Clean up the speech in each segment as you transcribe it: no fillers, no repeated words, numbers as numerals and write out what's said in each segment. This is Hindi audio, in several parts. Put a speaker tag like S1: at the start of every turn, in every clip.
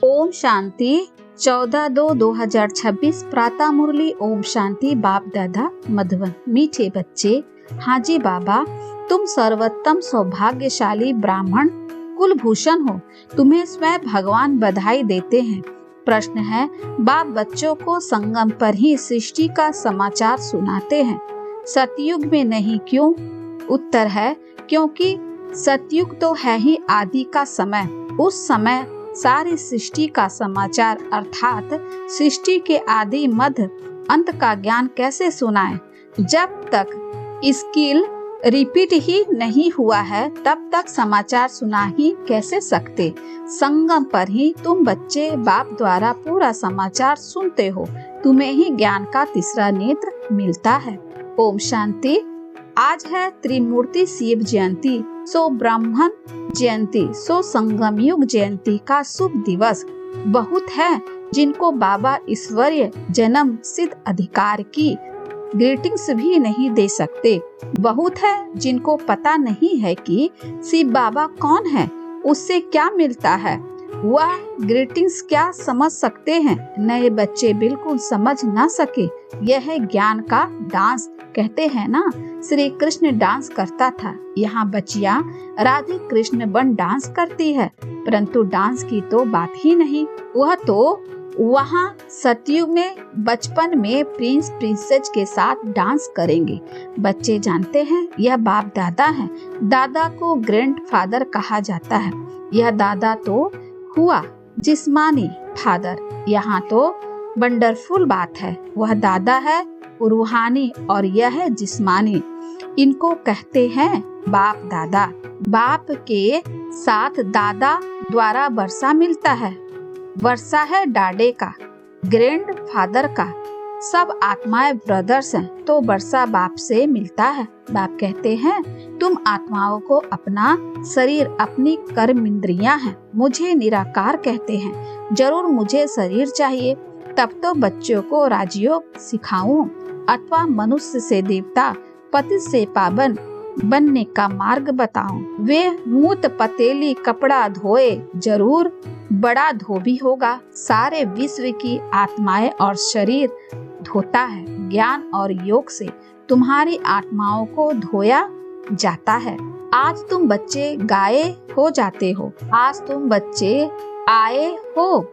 S1: ओम शांति 14/2/2026 प्रातः मुरली। ओम शांति। बाप दादा मधुबन। मीठे बच्चे, हाँ जी बाबा, तुम सर्वोत्तम सौभाग्यशाली ब्राह्मण कुलभूषण हो। तुम्हें स्वयं भगवान बधाई देते हैं। प्रश्न है, बाप बच्चों को संगम पर ही सृष्टि का समाचार सुनाते हैं, सतयुग में नहीं, क्यों? उत्तर है, क्योंकि सतयुग तो है ही आदि का समय। उस समय सारी सृष्टि का समाचार अर्थात सृष्टि के आदि मध्य अंत का ज्ञान कैसे सुनाएं? जब तक स्किल रिपीट ही नहीं हुआ है तब तक समाचार सुना ही कैसे सकते? संगम पर ही तुम बच्चे बाप द्वारा पूरा समाचार सुनते हो। तुम्हें ही ज्ञान का तीसरा नेत्र मिलता है। ओम शांति। आज है त्रिमूर्ति शिव जयंती, सो ब्राह्मण जयंती, सो संगम युग जयंती का शुभ दिवस। बहुत है जिनको बाबा ईश्वरीय जन्म सिद्ध अधिकार की ग्रीटिंग्स भी नहीं दे सकते। बहुत है जिनको पता नहीं है कि शिव बाबा कौन है, उससे क्या मिलता है, वह ग्रीटिंग्स क्या समझ सकते हैं। नए बच्चे बिल्कुल समझ ना सके। यह है ज्ञान का डांस। कहते हैं ना, श्री कृष्ण डांस करता था, यहाँ बच्चियाँ राधे कृष्ण बन डांस करती है, परंतु डांस की तो बात ही नहीं। वह तो वहाँ सतयुग में बचपन में प्रिंस प्रिंसेस के साथ डांस करेंगे। बच्चे जानते हैं यह बाप दादा है। दादा को ग्रैंडफादर कहा जाता है। यह दादा तो हुआ जिस्मानी फादर। यहाँ तो वंडरफुल बात है, वह दादा है रूहानी और यह है जिस्मानी। इनको कहते हैं बाप दादा। बाप के साथ दादा द्वारा वर्षा मिलता है। वर्षा है डाडे का, ग्रैंड फादर का। सब आत्माएं ब्रदर्स हैं, तो वर्षा बाप से मिलता है। बाप कहते हैं, तुम आत्माओं को अपना शरीर अपनी कर्म इंद्रियां हैं। मुझे निराकार कहते हैं। जरूर मुझे शरीर चाहिए, तब तो बच्चों को राजयोग सिखाऊं अथवा मनुष्य से देवता, पति से पावन बनने का मार्ग बताऊं। वे मूत पतेली कपड़ा धोए, जरूर बड़ा धोबी होगा। सारे विश्व की आत्माएं और शरीर धोता है। ज्ञान और योग से तुम्हारी आत्माओं को धोया जाता है। आज तुम बच्चे गाए हो जाते हो। आज तुम बच्चे आए हो।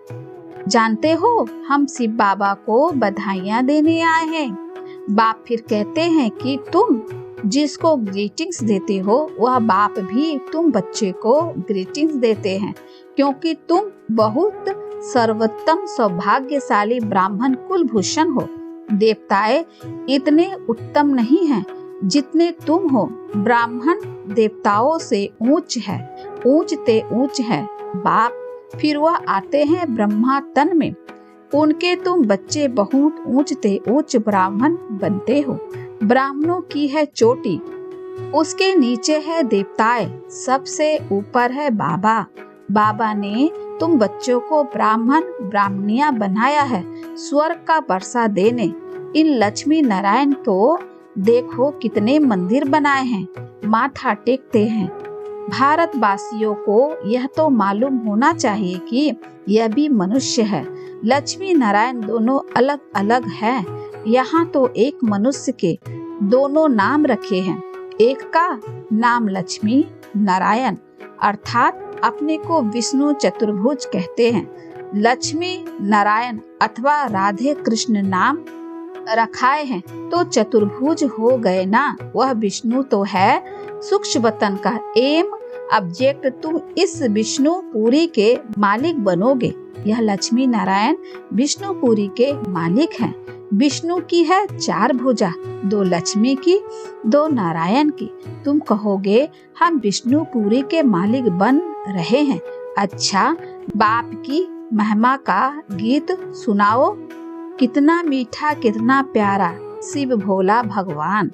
S1: जानते हो, हम शिव बाबा को बधाइयाँ देने आए हैं। बाप फिर कहते हैं कि तुम जिसको ग्रीटिंग्स देते हो वह बाप भी तुम बच्चे को ग्रीटिंग्स देते हैं, क्योंकि तुम बहुत सर्वोत्तम सौभाग्यशाली ब्राह्मण कुलभूषण हो। देवताएं इतने उत्तम नहीं हैं जितने तुम हो। ब्राह्मण देवताओं से ऊंच है, ऊंचते ऊंच है बाप। फिर वह आते हैं ब्रह्मा तन में, उनके तुम बच्चे बहुत ऊंचते ऊंच ब्राह्मण बनते हो। ब्राह्मणों की है चोटी, उसके नीचे है देवताएं, सबसे ऊपर है बाबा। बाबा ने तुम बच्चों को ब्राह्मण ब्राह्मणियां बनाया है स्वर्ग का वर्षा देने। इन लक्ष्मी नारायण को देखो कितने मंदिर बनाए हैं, माथा टेकते हैं। भारतवासियों को यह तो मालूम होना चाहिए कि यह भी मनुष्य है। लक्ष्मी नारायण दोनों अलग अलग हैं। यहाँ तो एक मनुष्य के दोनों नाम रखे हैं। एक का नाम लक्ष्मी नारायण अर्थात अपने को विष्णु चतुर्भुज कहते हैं। लक्ष्मी नारायण अथवा राधे कृष्ण नाम रखाए हैं तो चतुर्भुज हो गए ना। वह विष्णु तो है सूक्ष्म वतन का एम ऑब्जेक्ट। तुम इस विष्णुपुरी के मालिक बनोगे। यह लक्ष्मी नारायण विष्णुपुरी के मालिक हैं। विष्णु की है 4 भुजा, 2 लक्ष्मी की, 2 नारायण की। तुम कहोगे हम विष्णुपुरी के मालिक बन रहे हैं। अच्छा, बाप की महिमा का गीत सुनाओ। कितना मीठा कितना प्यारा शिव भोला भगवान।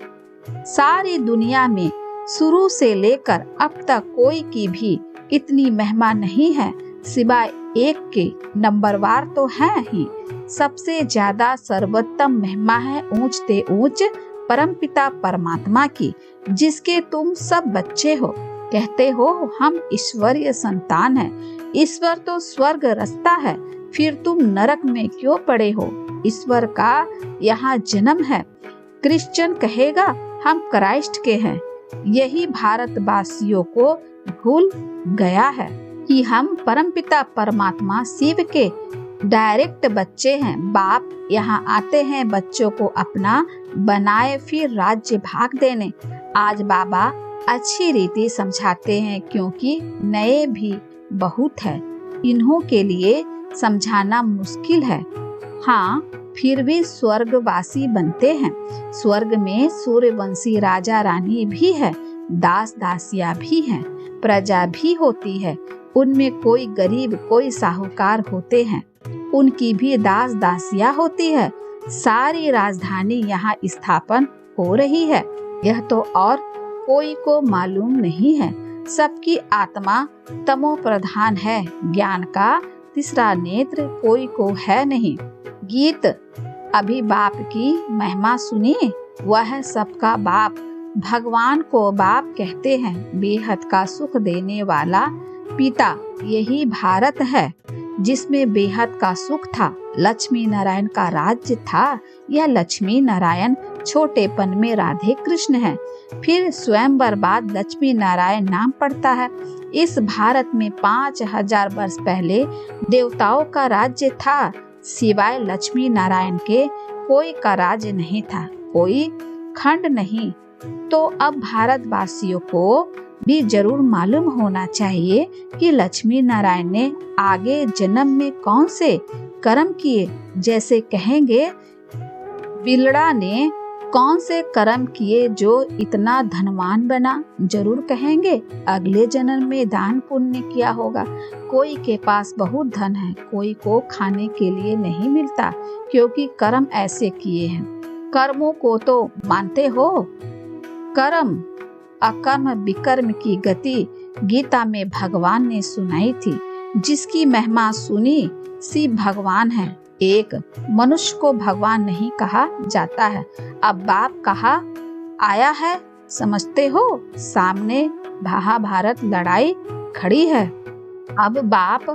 S1: सारी दुनिया में शुरू से लेकर अब तक कोई की भी इतनी महिमा नहीं है सिवाय एक के। नंबरवार तो है ही। सबसे ज्यादा सर्वोत्तम महिमा है ऊंचते ऊंच परमपिता परमात्मा की, जिसके तुम सब बच्चे हो। कहते हो हम ईश्वरीय संतान हैं। ईश्वर तो स्वर्ग रास्ता है, फिर तुम नरक में क्यों पड़े हो? ईश्वर का यहाँ जन्म है। क्रिश्चियन कहेगा हम क्राइस्ट के हैं। यही भारतवासियों को भूल गया है कि हम परमपिता परमात्मा शिव के डायरेक्ट बच्चे हैं। बाप यहाँ आते हैं बच्चों को अपना बनाए फिर राज्य भाग देने। आज बाबा अच्छी रीति समझाते हैं क्योंकि नए भी बहुत है, इन्हों के लिए समझाना मुश्किल है। हाँ, फिर भी स्वर्गवासी बनते हैं। स्वर्ग में सूर्यवंशी राजा रानी भी है, दास दासियां भी हैं, प्रजा भी होती है। उनमें कोई गरीब कोई साहूकार होते हैं, उनकी भी दास दासियां होती है। सारी राजधानी यहाँ स्थापन हो रही है, यह तो और कोई को मालूम नहीं है। सबकी आत्मा तमो प्रधान है, ज्ञान का तीसरा नेत्र कोई को है नहीं। गीत अभी बाप की महिमा सुनिए, वह है सबका बाप। भगवान को बाप कहते हैं, बेहद का सुख देने वाला पिता। यही भारत है जिसमें बेहद का सुख था। लक्ष्मी नारायण का राज्य था। यह लक्ष्मी नारायण छोटेपन में राधे कृष्ण है, फिर स्वयंवर बाद लक्ष्मी नारायण नाम पड़ता है। इस भारत में 5000 वर्ष पहले देवताओं का राज्य था, सिवाय लक्ष्मी नारायण के कोई का राज्य नहीं था, कोई खंड नहीं। तो अब भारतवासियों को भी जरूर मालूम होना चाहिए कि लक्ष्मी नारायण ने आगे जन्म में कौन से कर्म किए। जैसे कहेंगे बिलड़ा ने कौन से कर्म किए जो इतना धनवान बना, जरूर कहेंगे अगले जन्म में दान पुण्य किया होगा। कोई के पास बहुत धन है, कोई को खाने के लिए नहीं मिलता, क्योंकि कर्म ऐसे किए हैं। कर्मों को तो मानते हो? कर्म अकर्म विकर्म की गति गीता में भगवान ने सुनाई थी, जिसकी महिमा सुनी शिव भगवान है। एक मनुष्य को भगवान नहीं कहा जाता है। अब बाप कहा आया है, समझते हो? सामने महाभारत लड़ाई खड़ी है। अब बाप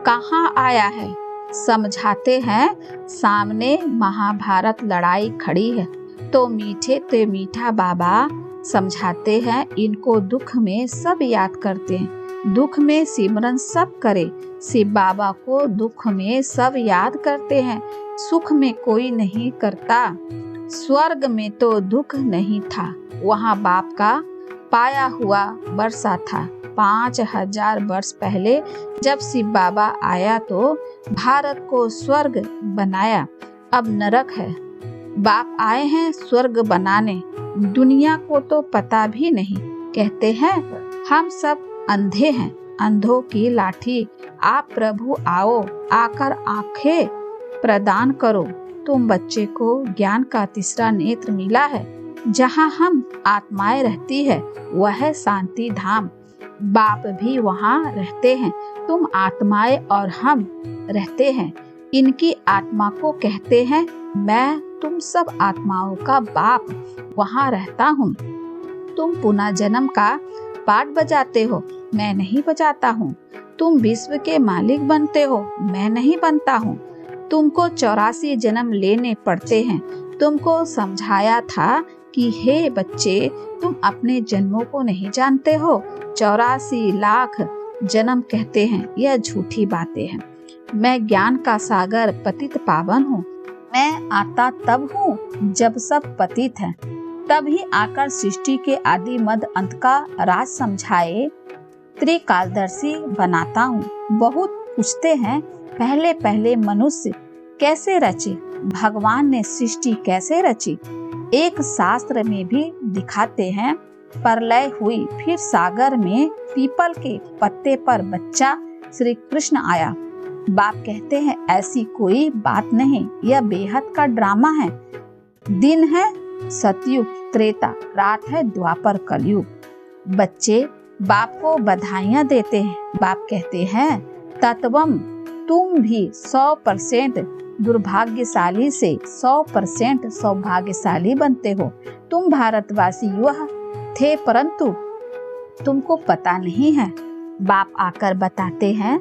S1: कहाँ आया है? समझाते हैं, सामने महाभारत लड़ाई खड़ी है। तो मीठे ते मीठा बाबा समझाते हैं, इनको दुख में सब याद करते हैं, दुख में सिमरन सब करे। शिव बाबा को दुख में सब याद करते हैं, सुख में कोई नहीं करता। स्वर्ग में तो दुख नहीं था, वहाँ बाप का पाया हुआ वर्षा था। 5000 वर्ष पहले जब शिव बाबा आया तो भारत को स्वर्ग बनाया, अब नरक है। बाप आए हैं स्वर्ग बनाने, दुनिया को तो पता भी नहीं। कहते हैं हम सब अंधे हैं, अंधों की लाठी। आप प्रभु आओ, आकर आंखें प्रदान करो। तुम बच्चे को ज्ञान का तीसरा नेत्र मिला है। जहाँ हम आत्माएं रहती है वह है शांति धाम। बाप भी वहाँ रहते हैं, तुम आत्माएं और हम रहते हैं। इनकी आत्मा को कहते हैं मैं तुम सब आत्माओं का बाप वहाँ रहता हूँ। तुम पुनः जन्म का पाठ बजाते हो, मैं नहीं बजाता हूँ। तुम विश्व के मालिक बनते हो, मैं नहीं बनता हूँ। तुमको 84 जन्म लेने पड़ते हैं। तुमको समझाया था कि हे बच्चे, तुम अपने जन्मों को नहीं जानते हो। 84 लाख जन्म कहते हैं, यह झूठी बातें हैं। मैं ज्ञान का सागर पतित पावन हूँ। मैं आता तब हूँ जब सब पतित हैं, तभी आकर सृष्टि के आदि मध्य अंत का राज समझाए त्रिकालदर्शी बनाता हूँ। बहुत पूछते हैं पहले पहले मनुष्य कैसे रचे, भगवान ने सृष्टि कैसे रची। एक शास्त्र में भी दिखाते हैं प्रलय हुई, फिर सागर में पीपल के पत्ते पर बच्चा श्री कृष्ण आया। बाप कहते हैं ऐसी कोई बात नहीं, यह बेहद का ड्रामा है। दिन है सतयुग त्रेता, रात है द्वापर कलयुग। बच्चे बाप को बधाइयाँ देते हैं। बाप कहते हैं तत्वम, तुम भी 100% दुर्भाग्यशाली से 100% सौभाग्यशाली बनते हो। तुम भारतवासी युवा थे, परंतु तुमको पता नहीं है बाप आकर बताते हैं,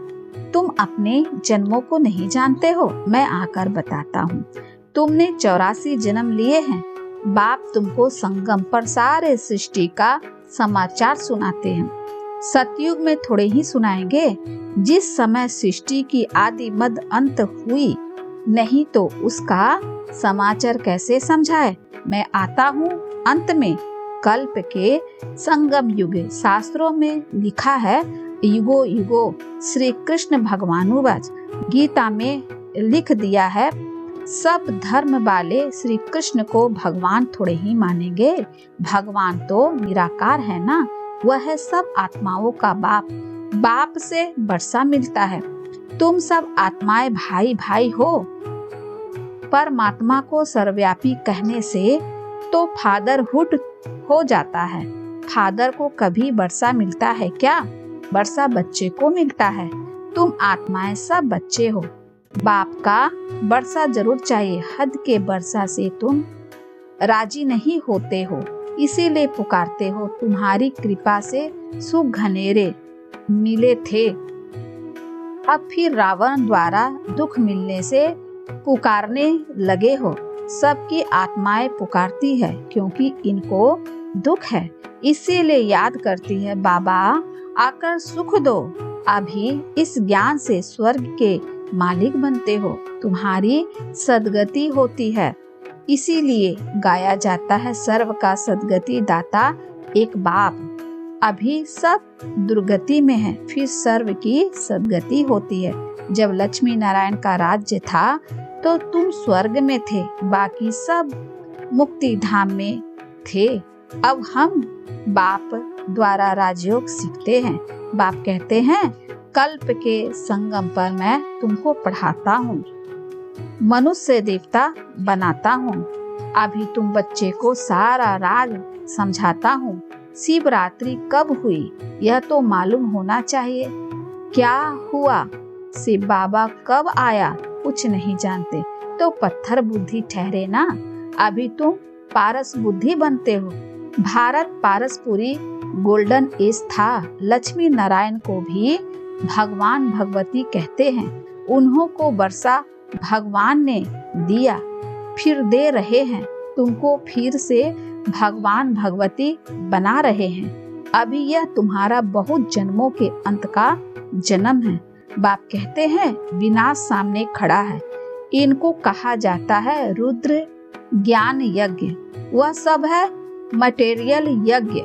S1: तुम अपने जन्मों को नहीं जानते हो, मैं आकर बताता हूँ। तुमने 84 जन्म लिए हैं। बाप तुमको संगम पर सारे सृष्टि का समाचार सुनाते हैं। सतयुग में थोड़े ही सुनाएंगे, जिस समय सृष्टि की आदि मध्य अंत हुई, नहीं तो उसका समाचार कैसे समझाए। मैं आता हूँ अंत में, कल्प के संगम युग। शास्त्रों में लिखा है, युगो युगो श्री कृष्ण भगवानुवाच। गीता में लिख दिया है, सब धर्म वाले श्री कृष्ण को भगवान थोड़े ही मानेंगे। भगवान तो निराकार है ना, वह है सब आत्माओं का बाप। बाप से वर्षा मिलता है। तुम सब आत्माएं भाई भाई हो। परमात्मा को सर्वव्यापी कहने से तो फादरहुड हो जाता है। फादर को कभी वर्षा मिलता है क्या? वर्षा बच्चे को मिलता है। तुम आत्माएं सब बच्चे हो। बाप का वर्षा जरूर चाहिए। हद के वर्षा से तुम राजी नहीं होते हो, इसीलिए पुकारते हो। तुम्हारी कृपा से सुख घनेरे मिले थे, अब फिर रावण द्वारा दुख मिलने से पुकारने लगे हो। सबकी आत्माएं पुकारती है क्योंकि इनको दुख है, इसीलिए याद करती है, बाबा आकर सुख दो। अभी इस ज्ञान से स्वर्ग के मालिक बनते हो। तुम्हारी सद्गति होती है, इसीलिए गाया जाता है, सर्व का सद्गति दाता एक बाप। अभी सब दुर्गति में है, फिर सर्व की सद्गति होती है। जब लक्ष्मी नारायण का राज्य था तो तुम स्वर्ग में थे, बाकी सब मुक्ति धाम में थे। अब हम बाप द्वारा राजयोग सीखते हैं। बाप कहते हैं, कल्प के संगम पर मैं तुमको पढ़ाता हूँ, मनुष्य देवता बनाता हूँ। अभी तुम बच्चे को सारा राज समझाता हूँ। शिवरात्रि कब हुई यह तो मालूम होना चाहिए। क्या हुआ? शिव बाबा कब आया? कुछ नहीं जानते तो पत्थर बुद्धि ठहरे ना। अभी तुम पारस बुद्धि बनते हो। भारत पारसपुरी गोल्डन एज था। लक्ष्मी नारायण को भी भगवान भगवती कहते हैं। उन्हों को वर्षा भगवान ने दिया, फिर दे रहे हैं। तुमको फिर से भगवान भगवती बना रहे हैं। अभी यह तुम्हारा बहुत जन्मों के अंत का जन्म है। बाप कहते हैं, विनाश सामने खड़ा है। इनको कहा जाता है रुद्र ज्ञान यज्ञ। वह सब है मटेरियल यज्ञ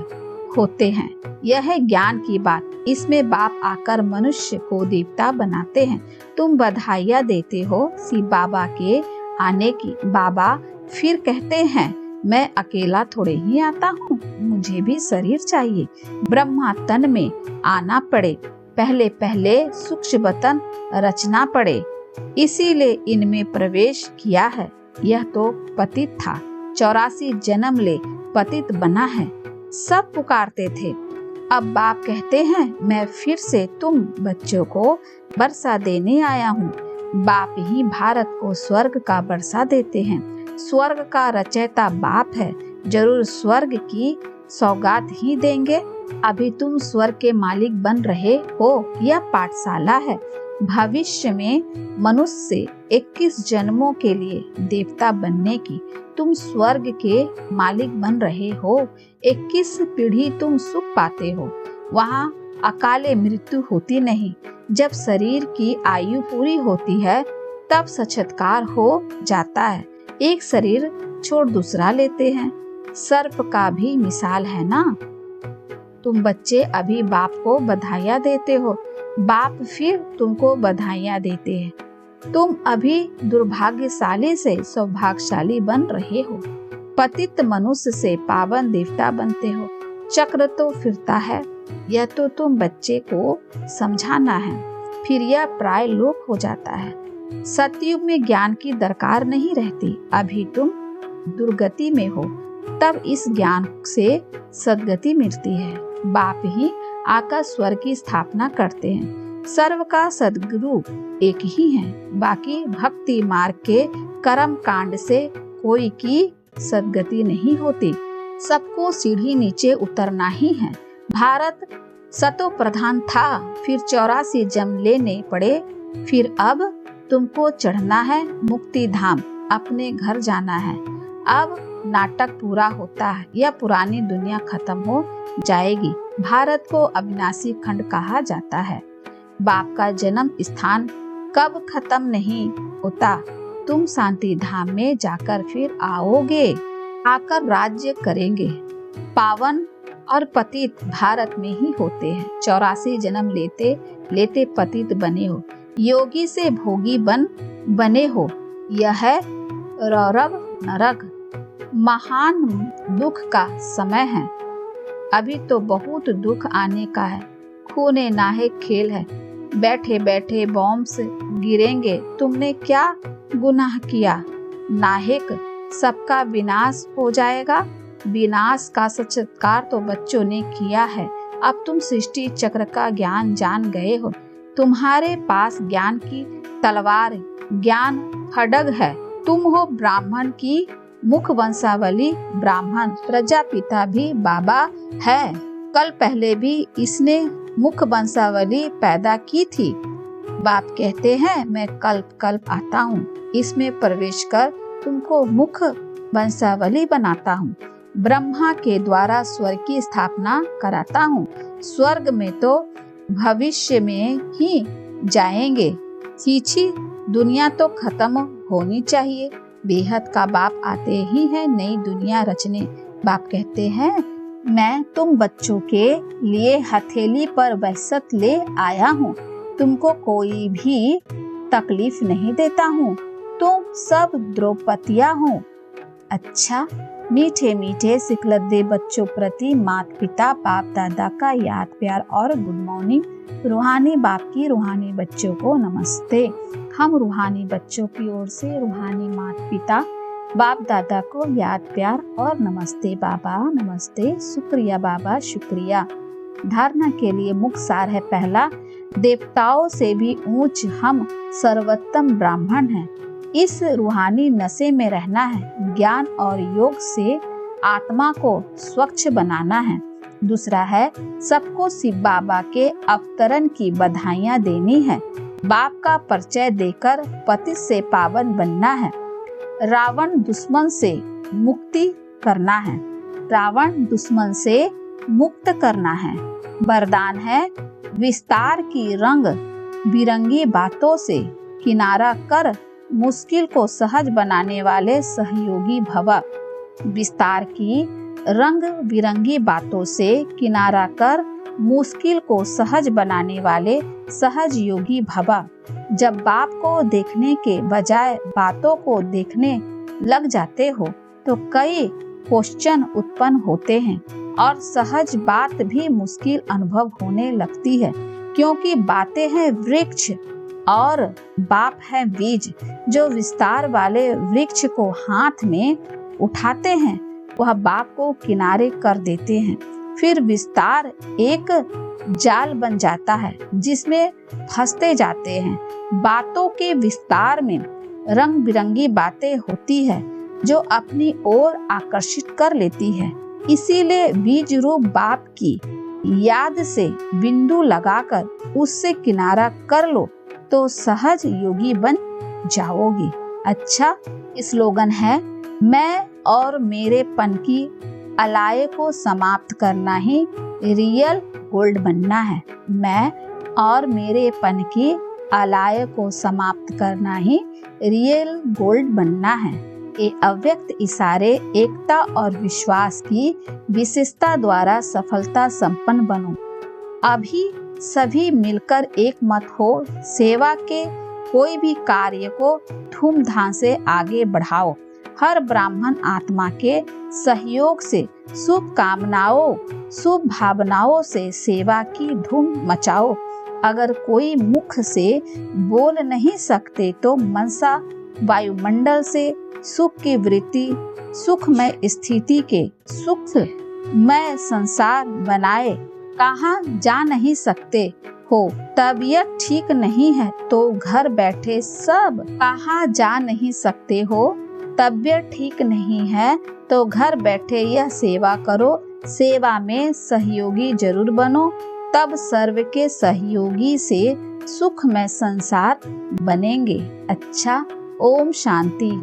S1: होते हैं। यह है ज्ञान की बात। इसमें बाप आकर मनुष्य को देवता बनाते हैं। तुम बधाइयाँ देते हो शिव बाबा के आने की। बाबा फिर कहते हैं, मैं अकेला थोड़े ही आता हूँ, मुझे भी शरीर चाहिए। ब्रह्मा तन में आना पड़े, पहले पहले सूक्ष्म बतन रचना पड़े, इसीलिए इनमें प्रवेश किया है। यह तो पतित था, 84 जन्म ले पतित बना है। सब पुकारते थे। अब बाप कहते हैं, मैं फिर से तुम बच्चों को वर्षा देने आया हूँ। बाप ही भारत को स्वर्ग का वर्षा देते हैं। स्वर्ग का रचयिता बाप है, जरूर स्वर्ग की सौगात ही देंगे। अभी तुम स्वर्ग के मालिक बन रहे हो। यह पाठशाला है। भविष्य में मनुष्य 21 जन्मों के लिए देवता बनने की। तुम स्वर्ग के मालिक बन रहे हो। 21 पीढ़ी तुम सुख पाते हो। वहाँ अकाले मृत्यु होती नहीं। जब शरीर की आयु पूरी होती है तब साक्षात्कार हो जाता है। एक शरीर छोड़ दूसरा लेते हैं। सर्प का भी मिसाल है ना। तुम बच्चे अभी बाप को बधाइयाँ देते हो। बाप फिर तुमको बधाइयाँ देते हैं। तुम अभी दुर्भाग्यशाली से सौभाग्यशाली बन रहे हो। पतित मनुष्य से पावन देवता बनते हो। चक्र तो फिरता है, यह तो तुम बच्चे को समझाना है, फिर यह प्राय लोप हो जाता है। सतयुग में ज्ञान की दरकार नहीं रहती। अभी तुम दुर्गति में हो, तब इस ज्ञान से सद्गति मिलती है। बाप ही आकर स्वर्ग की स्थापना करते हैं। सर्व का सद्गुरु एक ही है। बाकी भक्ति मार्ग के कर्म कांड से कोई की सद्गति नहीं होती। सबको सीढ़ी नीचे उतरना ही है। भारत सतो प्रधान था, फिर 84 जन्म लेने पड़े, फिर अब तुमको चढ़ना है मुक्ति धाम, अपने घर जाना है। अब नाटक पूरा होता है, यह पुरानी दुनिया खत्म हो जाएगी। भारत को अविनाशी खंड कहा जाता है। बाप का जन्म स्थान कब खत्म नहीं होता। तुम शांति धाम में जाकर फिर आओगे, आकर राज्य करेंगे। पावन और पतित भारत में ही होते हैं। 84 जन्म लेते लेते पतित बने हो, योगी से भोगी बने हो। यह है रौरव नरक, महान दुख का समय है। अभी तो बहुत दुख आने का है। खूने नाहे खेल है, बैठे बैठे बॉम्ब से गिरेंगे। तुमने क्या गुनाह किया? नाहिक सबका विनाश हो जाएगा। विनाश का साक्षात्कार तो बच्चों ने किया है। अब तुम सृष्टि चक्र का ज्ञान जान गए हो। तुम्हारे पास ज्ञान की तलवार, ज्ञान खड्ग है। तुम हो ब्राह्मण की मुख वंशावली। ब्राह्मण प्रजापिता भी बाबा है। कल पहले भी इसने मुख वंशावली पैदा की थी। बाप कहते हैं मैं कल्प कल्प आता हूँ, इसमें प्रवेश कर तुमको मुख वंशावली बनाता हूँ। ब्रह्मा के द्वारा स्वर्ग की स्थापना कराता हूँ। स्वर्ग में तो भविष्य में ही जाएंगे। चीची दुनिया तो खत्म होनी चाहिए। बेहद का बाप आते ही है नई दुनिया रचने। बाप कहते हैं मैं तुम बच्चों के लिए हथेली पर वहशत ले आया हूँ। तुमको कोई भी तकलीफ नहीं देता हूँ। तुम सब द्रौपदियाँ हो। अच्छा, मीठे मीठे सिखलद्दे बच्चों प्रति माता पिता बाप दादा का याद प्यार और गुड मॉर्निंग। रूहानी बाप की रूहानी बच्चों को नमस्ते। हम रूहानी बच्चों की ओर से रूहानी माता पिता बाप दादा को याद प्यार और नमस्ते बाबा नमस्ते, शुक्रिया बाबा शुक्रिया। धारणा के लिए मुख्य सार है पहला, देवताओं से भी ऊंच हम सर्वोत्तम ब्राह्मण हैं। इस रूहानी नशे में रहना है। ज्ञान और योग से आत्मा को स्वच्छ बनाना है। दूसरा है सबको शिव बाबा के अवतरण की बधाइयाँ देनी है। बाप का परिचय देकर पति से पावन बनना है। रावण दुश्मन से मुक्ति करना है। रावण दुश्मन से मुक्त करना है। वरदान है विस्तार की रंग बिरंगी बातों से किनारा कर मुश्किल को सहज बनाने वाले सहयोगी भव। विस्तार की रंग बिरंगी बातों से किनारा कर मुश्किल को सहज बनाने वाले सहज योगी भव। जब बाप को देखने के बजाय बातों को देखने लग जाते हो तो कई क्वेश्चन उत्पन्न होते हैं और सहज बात भी मुश्किल अनुभव होने लगती है, क्योंकि बातें हैं वृक्ष और बाप है बीज। जो विस्तार वाले वृक्ष को हाथ में उठाते हैं वह बाप को किनारे कर देते हैं। फिर विस्तार एक जाल बन जाता है जिसमें फंसते जाते हैं। बातों के विस्तार में रंग बिरंगी बातें होती है जो अपनी ओर आकर्षित कर लेती है। इसीलिए बीज रूप बाप की याद से बिंदु लगाकर उससे किनारा कर लो तो सहज योगी बन जाओगी। अच्छा, स्लोगन है मैं और मेरे पन की अलाय को समाप्त करना ही रियल गोल्ड बनना है। मैं और मेरे पन की अलाय को समाप्त करना ही रियल गोल्ड बनना है। ये अव्यक्त इशारे एकता और विश्वास की विशेषता द्वारा सफलता संपन्न बनो। अभी सभी मिलकर एक मत हो। सेवा के कोई भी कार्य को धूमधाम से आगे बढ़ाओ। हर ब्राह्मण आत्मा के सहयोग से शुभ कामनाओं शुभ भावनाओं से सेवा की धूम मचाओ। अगर कोई मुख से बोल नहीं सकते तो मनसा वायुमंडल से सुख की वृत्ति सुखमय स्थिति के सुखमय संसार बनाए। कहाँ जा नहीं सकते हो, तबीयत ठीक नहीं है तो घर बैठे सब। कहाँ जा नहीं सकते हो, तबीयत ठीक नहीं है तो घर बैठे यह सेवा करो। सेवा में सहयोगी जरूर बनो। तब सर्व के सहयोगी से सुखमय संसार बनेंगे। अच्छा, ओम शांति।